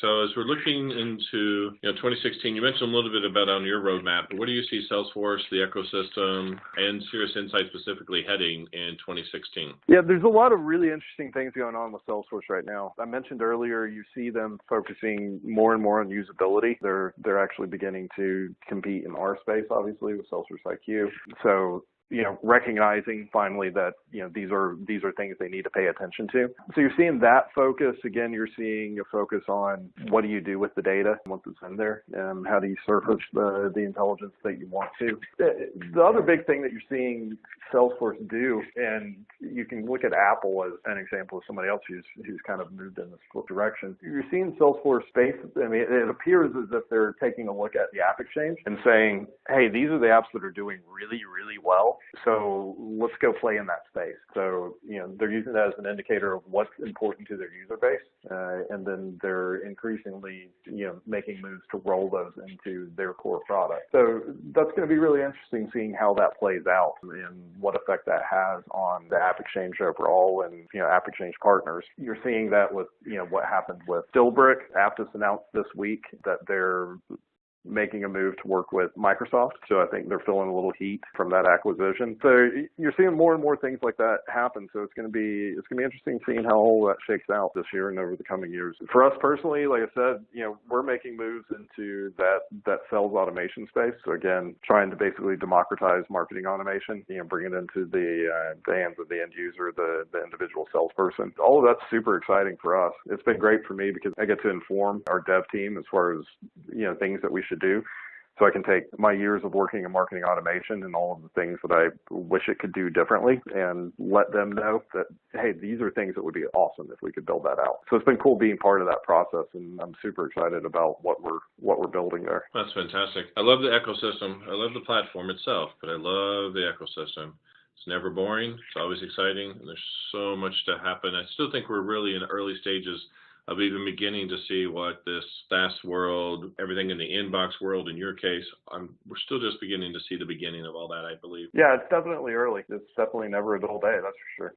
So as we're looking into 2016, you mentioned a little bit about on your roadmap, but where do you see Salesforce, the ecosystem, and Serious Insight specifically heading in 2016? Yeah, there's a lot of really interesting things going on with Salesforce right now. I mentioned earlier, you see them focusing more and more on usability. They're actually beginning to compete in our space, obviously, with Salesforce IQ. So recognizing finally that, these are things they need to pay attention to. So you're seeing that focus. Again, you're seeing a focus on what do you do with the data once it's in there, and how do you surface the intelligence that you want to. The other big thing that you're seeing Salesforce do, and you can look at Apple as an example of somebody else who's kind of moved in this direction. You're seeing Salesforce space. I mean, it appears as if they're taking a look at the App Exchange and saying, hey, these are the apps that are doing really, really well. So let's go play in that space. So, they're using that as an indicator of what's important to their user base. And then they're increasingly, making moves to roll those into their core product. So that's going to be really interesting seeing how that plays out and what effect that has on the App Exchange overall and, App Exchange partners. You're seeing that with, what happened with Stillbrick. Aptus announced this week that they're making a move to work with Microsoft. So I think they're feeling a little heat from that acquisition. So you're seeing more and more things like that happen. So it's going to be interesting seeing how all that shakes out this year and over the coming years. For us personally, like I said, we're making moves into that sales automation space. So again, trying to basically democratize marketing automation, bring it into the hands of the end user, the individual salesperson. All of that's super exciting for us. It's been great for me because I get to inform our dev team as far as, things that we should do. So I can take my years of working in marketing automation and all of the things that I wish it could do differently and let them know that, hey, these are things that would be awesome if we could build that out. So it's been cool being part of that process, and I'm super excited about what we're building there. That's fantastic. I love the ecosystem. I love the platform itself, but I love the ecosystem. It's never boring. It's always exciting, and there's so much to happen. I still think we're really in the early stages of even beginning to see what this SaaS world, everything in the inbox world, in your case, we're still just beginning to see the beginning of all that, I believe. Yeah, it's definitely early. It's definitely never a dull day, that's for sure.